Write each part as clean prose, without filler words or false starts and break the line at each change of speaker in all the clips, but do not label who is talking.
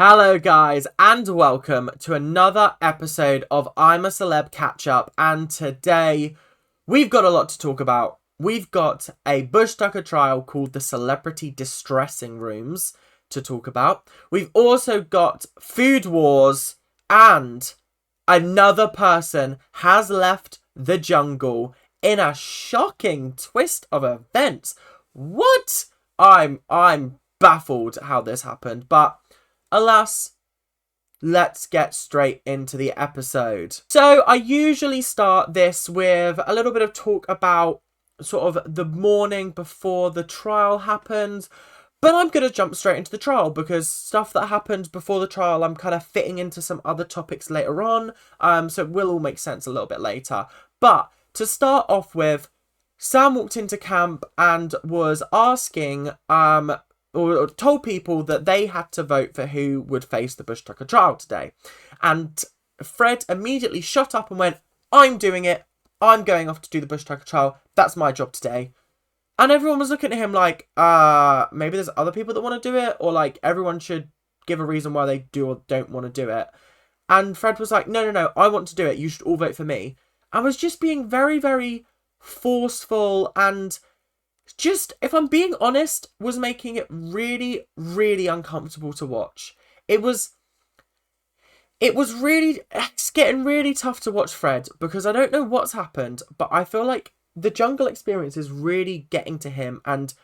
Hello guys and welcome to another episode of I'm a Celeb Catch Up, and today we've got a lot to talk about. We've got a Bush Tucker trial called the Celebrity Distressing Rooms to talk about. We've also got food wars, and another person has left the jungle in a shocking twist of events. What? I'm baffled how this happened, but alas, let's get straight into the episode. So I usually start this with a little bit of talk about sort of the morning before the trial happens, but I'm going to jump straight into the trial because stuff that happened before the trial I'm kind of fitting into some other topics later on, so it will all make sense a little bit later. But to start off with, Sam walked into camp and was asking or told people that they had to vote for who would face the Bush Tucker trial today. And Fred immediately shot up and went, "I'm doing it. I'm going off to do the Bush Tucker trial. That's my job today." And everyone was looking at him like, maybe there's other people that want to do it, or like everyone should give a reason why they do or don't want to do it. And Fred was like, no, I want to do it. You should all vote for me. I was just being very, very forceful and just, if I'm being honest, was making it really, really uncomfortable to watch. It's getting really tough to watch Fred because I don't know what's happened, but I feel like the jungle experience is really getting to him and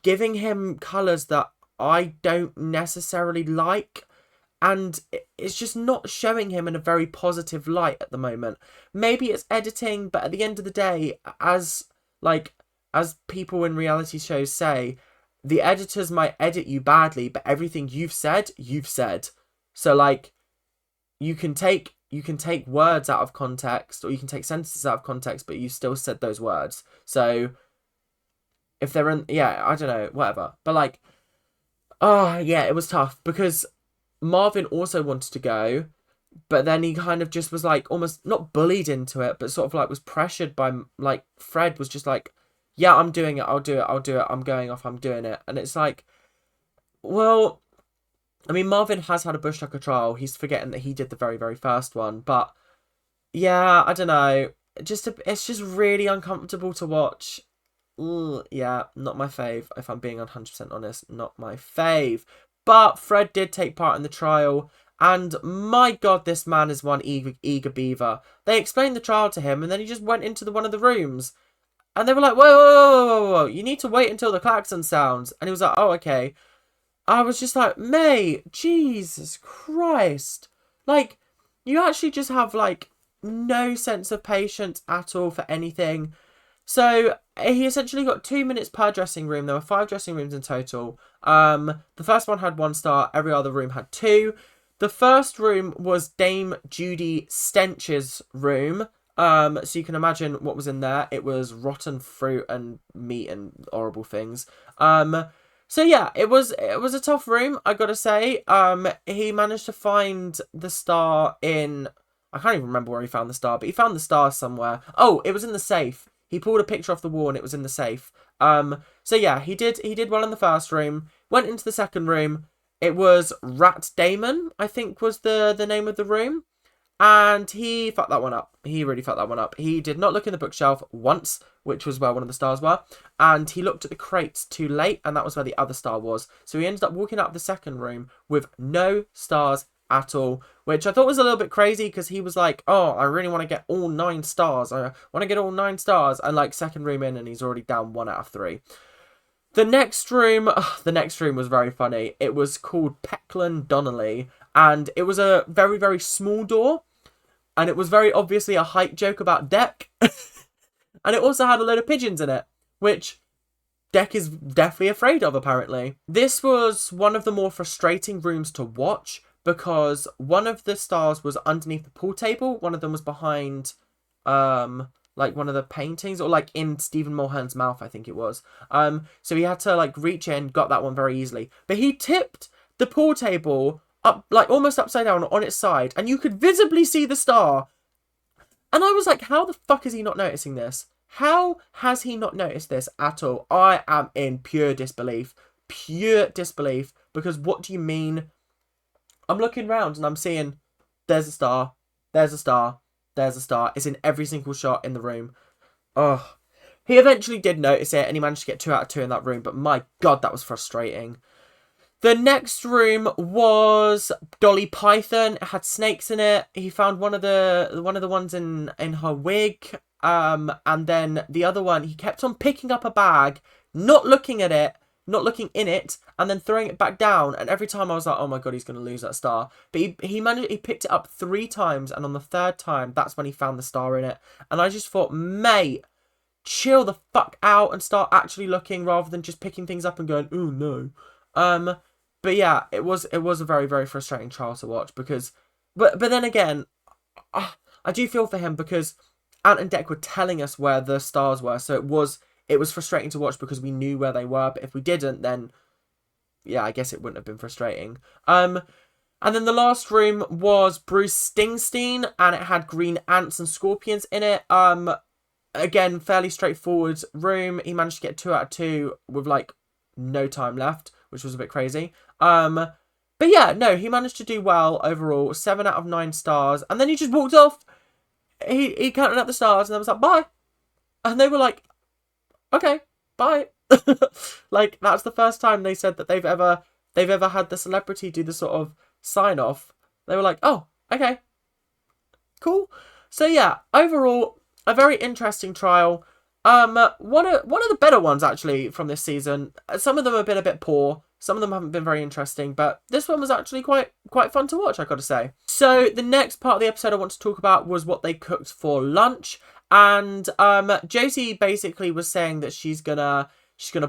giving him colours that I don't necessarily like. And it's just not showing him in a very positive light at the moment. Maybe it's editing, but at the end of the day, as people in reality shows say, the editors might edit you badly, but everything you've said. So like, you can take words out of context, or you can take sentences out of context, but you still said those words. So if they're in, yeah, I don't know, whatever. But like, oh yeah, it was tough because Marvin also wanted to go, but then he kind of just was like almost not bullied into it, but sort of like was pressured by, like, Fred was just like, "Yeah, I'm doing it. I'll do it. I'm going off. I'm doing it." And it's like, well, I mean, Marvin has had a Bush Tucker trial. He's forgetting that he did the very, very first one. But yeah, I don't know. It's just really uncomfortable to watch. Yeah, not my fave. If I'm being 100% honest, not my fave. But Fred did take part in the trial. And my God, this man is one eager beaver. They explained the trial to him, and then he just went into one of the rooms. And they were like, whoa, you need to wait until the klaxon sounds. And he was like, "Oh, okay." I was just like, mate, Jesus Christ. Like, you actually just have, like, no sense of patience at all for anything. So, he essentially got 2 minutes per dressing room. There were 5 dressing rooms in total. The first one had 1 star. Every other room had 2. The first room was Dame Judy Stench's room. So you can imagine what was in there. It was rotten fruit and meat and horrible things. So yeah, it was a tough room, I gotta say. He managed to find the star in, I can't even remember where he found the star, but he found the star somewhere. Oh, it was in the safe. He pulled a picture off the wall and it was in the safe. So yeah, he did well in the first room. Went into the second room. It was Rat Damon, I think was the name of the room. And he fucked that one up. He really fucked that one up. He did not look in the bookshelf once, which was where one of the stars were. And he looked at the crates too late, and that was where the other star was. So he ended up walking out of the second room with no stars at all, which I thought was a little bit crazy because he was like, "Oh, I really want to get all 9 stars. I want to get all 9 stars." And like, second room in, and he's already down 1 out of 3. The next room was very funny. It was called Peckland Donnelly, and it was a very, very small door. And it was very obviously a height joke about Deck. And it also had a load of pigeons in it, which Deck is definitely afraid of, apparently. This was one of the more frustrating rooms to watch because one of the stars was underneath the pool table. One of them was behind, like one of the paintings, or like in Stephen Mulhern's mouth, I think it was. So he had to like reach in, got that one very easily. But he tipped the pool table up, like almost upside down on its side, and you could visibly see the star. And I was like, how the fuck is he not noticing this? How has he not noticed this at all? I am in pure disbelief. Pure disbelief. Because what do you mean I'm looking round and I'm seeing there's a star, there's a star, there's a star. It's in every single shot in the room. Oh, he eventually did notice it and he managed to get 2 out of 2 in that room. But my God, that was frustrating. The next room was Dolly Python. It had snakes in it. He found one of the ones in her wig. And then the other one, he kept on picking up a bag, not looking at it, not looking in it, and then throwing it back down. And every time I was like, oh my God, he's going to lose that star. But he picked it up 3 times, and on the 3rd time, that's when he found the star in it. And I just thought, mate, chill the fuck out and start actually looking rather than just picking things up and going, oh no. But yeah, it was a very, very frustrating trial to watch because, but then again, I do feel for him because Ant and Dec were telling us where the stars were, so it was frustrating to watch because we knew where they were. But if we didn't, then yeah, I guess it wouldn't have been frustrating. And then the last room was Bruce Stingstein, and it had green ants and scorpions in it. Again, fairly straightforward room. He managed to get 2 out of 2 with like no time left, which was a bit crazy. But yeah, no, he managed to do well overall. 7 out of 9 stars. And then he just walked off. He counted up the stars and then was like, bye. And they were like, okay, bye. Like, that's the first time they said that they've ever had the celebrity do the sort of sign off. They were like, oh, okay, cool. So yeah, overall, a very interesting trial. One of the better ones actually from this season. Some of them have been a bit poor. Some of them haven't been very interesting, but this one was actually quite fun to watch, I gotta say. So the next part of the episode I want to talk about was what they cooked for lunch. And Josie basically was saying that she's gonna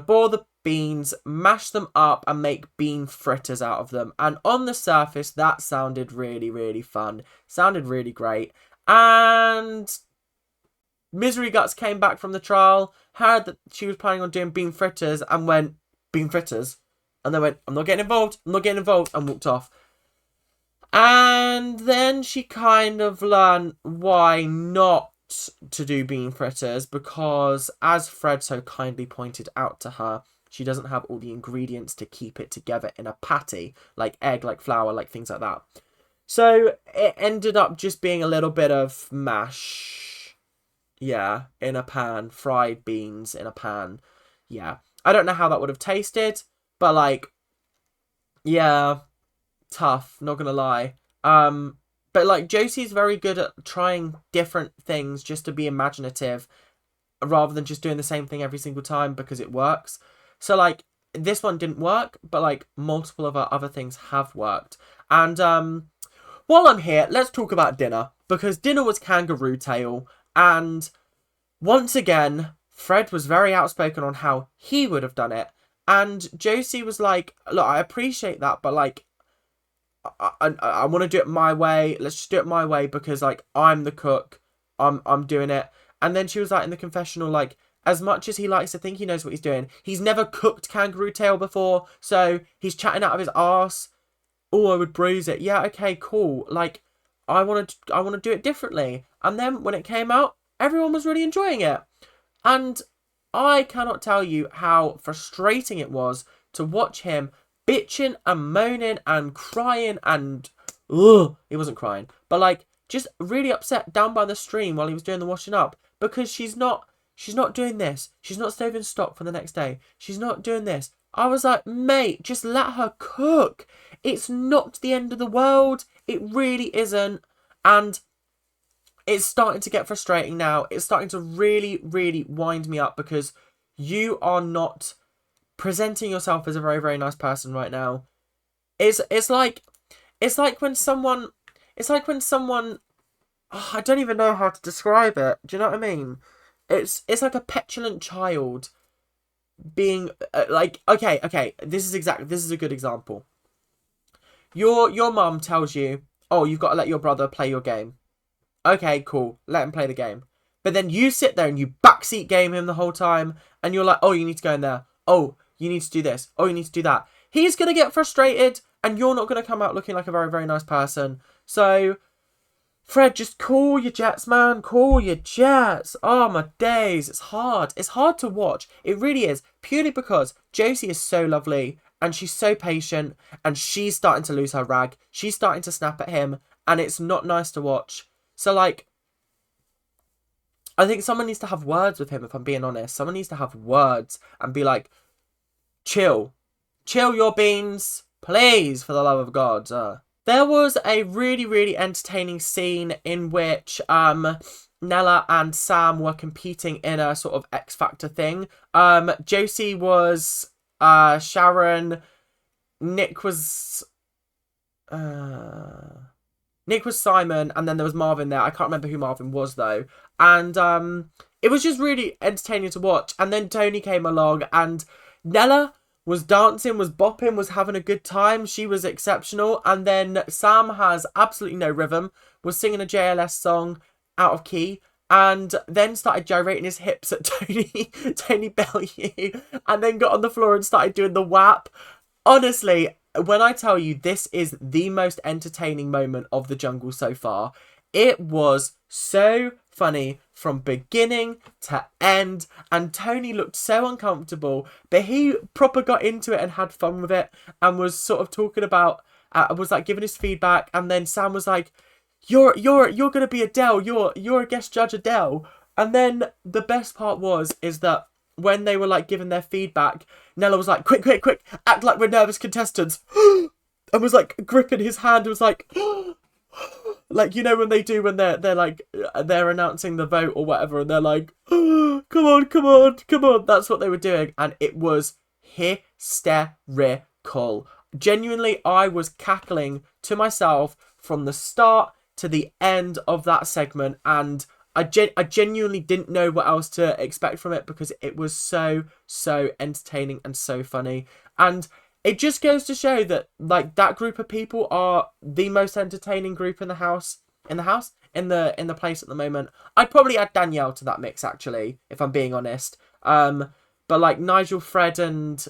boil the beans, mash them up, and make bean fritters out of them. And on the surface, that sounded really, really fun. Sounded really great. And Misery Guts came back from the trial, heard that she was planning on doing bean fritters, and went, bean fritters? And they went, I'm not getting involved, and walked off. And then she kind of learned why not to do bean fritters, because as Fred so kindly pointed out to her, she doesn't have all the ingredients to keep it together in a patty, like egg, like flour, like things like that. So it ended up just being a little bit of mash, yeah, in a pan, fried beans in a pan, yeah. I don't know how that would have tasted, but like, yeah, tough, not gonna lie. But like, Josie's very good at trying different things just to be imaginative rather than just doing the same thing every single time because it works. So like, this one didn't work, but like multiple of our other things have worked. And while I'm here, let's talk about dinner, because dinner was kangaroo tail, and once again, Fred was very outspoken on how he would have done it. And Josie was like, look, I appreciate that, but like, I want to do it my way. Let's just do it my way because like, I'm the cook. I'm doing it. And then she was like in the confessional, like, as much as he likes to think he knows what he's doing, he's never cooked kangaroo tail before. So he's chatting out of his arse. Oh, I would braise it. Yeah, okay, cool. Like, I want to do it differently. And then when it came out, everyone was really enjoying it. And I cannot tell you how frustrating it was to watch him bitching and moaning and crying and... Ugh, he wasn't crying. But like, just really upset down by the stream while he was doing the washing up. Because she's not doing this. She's not saving stock for the next day. She's not doing this. I was like, mate, just let her cook. It's not the end of the world. It really isn't. And it's starting to get frustrating now. It's starting to really, really wind me up because you are not presenting yourself as a very, very nice person right now. It's like when someone, oh, I don't even know how to describe it. Do you know what I mean? It's like a petulant child being like, okay, this is a good example. Your mum tells you, oh, you've got to let your brother play your game. Okay, cool. Let him play the game. But then you sit there and you backseat game him the whole time. And you're like, oh, you need to go in there. Oh, you need to do this. Oh, you need to do that. He's going to get frustrated. And you're not going to come out looking like a very, very nice person. So, Fred, just cool your jets, man. Cool your jets. Oh, my days. It's hard. It's hard to watch. It really is. Purely because Josie is so lovely. and she's so patient, and she's starting to lose her rag. She's starting to snap at him, and it's not nice to watch. So, like, I think someone needs to have words with him, if I'm being honest. Someone needs to have words and be like, chill. Chill your beans, please, for the love of God. There was a really, really entertaining scene in which Nella and Sam were competing in a sort of X Factor thing. Josie was Sharon. Nick was Simon, and then there was Marvin there. I can't remember who Marvin was though. And it was just really entertaining to watch. And then Tony came along, and Nella was dancing, was bopping, was having a good time. She was exceptional. And then Sam has absolutely no rhythm, was singing a JLS song out of key, and then started gyrating his hips at Tony Bellew, and then got on the floor and started doing the WAP. Honestly, when I tell you this is the most entertaining moment of the jungle so far, it was so funny from beginning to end, and Tony looked so uncomfortable, but he proper got into it and had fun with it, and was sort of talking about, was like giving his feedback, and then Sam was like, You're gonna be Adele. You're a guest judge, Adele. And then the best part is that when they were like giving their feedback, Nella was like, quick, act like we're nervous contestants, and was like gripping his hand. And was like, like, you know when they do when they're like they're announcing the vote or whatever, and they're like, come on. That's what they were doing, and it was hysterical. Genuinely, I was cackling to myself from the start to the end of that segment, and I genuinely didn't know what else to expect from it, because it was so entertaining and so funny. And it just goes to show that, like, that group of people are the most entertaining group in the place at the moment. I'd probably add Danielle to that mix, actually, if I'm being honest. But like Nigel, Fred, and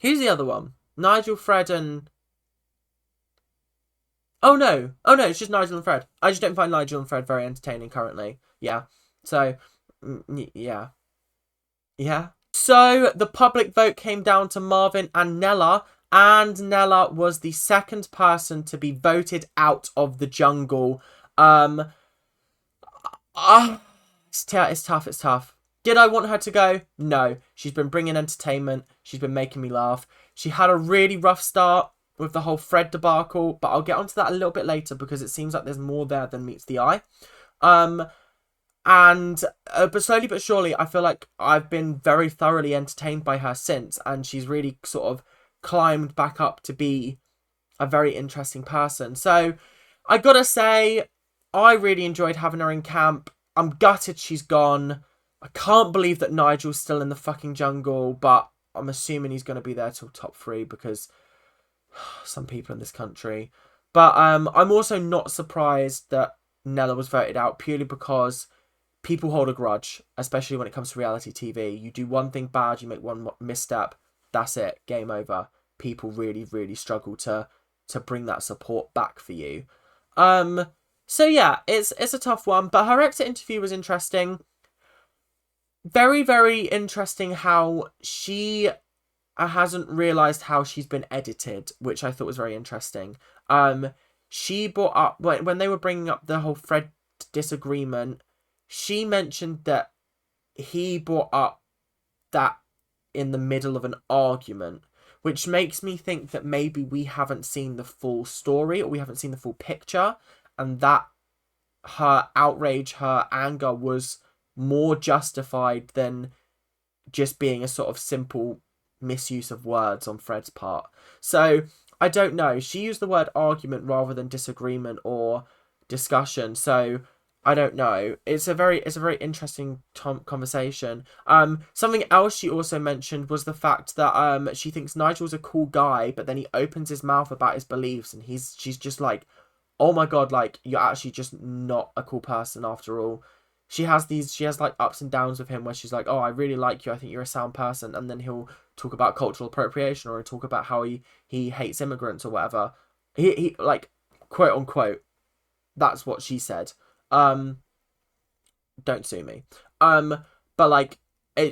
who's the other one? Nigel, Fred, and Oh no, it's just Nigel and Fred. I just don't find Nigel and Fred very entertaining currently. Yeah. So, yeah. So, the public vote came down to Marvin and Nella, and Nella was the second person to be voted out of the jungle. It's tough. Did I want her to go? No. She's been bringing entertainment. She's been making me laugh. She had a really rough start with the whole Fred debacle, but I'll get onto that a little bit later, because it seems like there's more there than meets the eye. But slowly but surely, I feel like I've been very thoroughly entertained by her since, and she's really sort of climbed back up to be a very interesting person. So I gotta say, I really enjoyed having her in camp. I'm gutted she's gone. I can't believe that Nigel's still in the fucking jungle, but I'm assuming he's going to be there till top 3, because some people in this country. But I'm also not surprised that Nella was voted out, purely because people hold a grudge, especially when it comes to reality TV. You do one thing bad, you make one misstep, that's it, game over. People really, really struggle to bring that support back for you. So yeah, it's a tough one, but her exit interview was interesting. Very, very interesting how she hasn't realised how she's been edited, which I thought was very interesting. She brought up, when they were bringing up the whole Fred disagreement, she mentioned that he brought up that in the middle of an argument, which makes me think that maybe we haven't seen the full story, or we haven't seen the full picture, and that her outrage, her anger was more justified than just being a sort of simple misuse of words on Fred's part. So I don't know. She used the word argument rather than disagreement or discussion. So I don't know. It's a very interesting conversation. Something else she also mentioned was the fact that she thinks Nigel's a cool guy, but then he opens his mouth about his beliefs, and she's just like, oh my god, like, you're actually just not a cool person after all. She has like ups and downs with him, where she's like, oh, I really like you, I think you're a sound person, and then he'll talk about cultural appropriation, or he'll talk about how he hates immigrants or whatever. He like, quote unquote, that's what she said. Don't sue me. But like,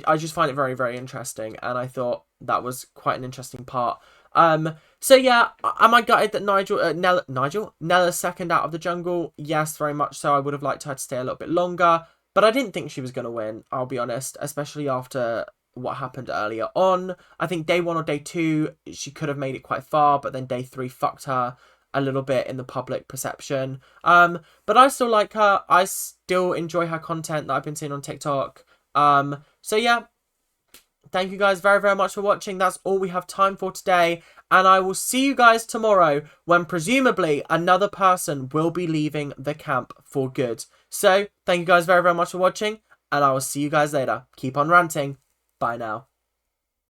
I just find it very, very interesting, and I thought that was quite an interesting part. So yeah, am I gutted that Nella's second out of the jungle? Yes, very much so. I would have liked her to stay a little bit longer, but I didn't think she was going to win, I'll be honest, especially after what happened earlier on. I think day 1 or day 2, she could have made it quite far, but then day 3 fucked her a little bit in the public perception. But I still like her. I still enjoy her content that I've been seeing on TikTok. So yeah, thank you guys very, very much for watching. That's all we have time for today. And I will see you guys tomorrow when presumably another person will be leaving the camp for good. So thank you guys very, very much for watching. And I will see you guys later. Keep on ranting. Bye now.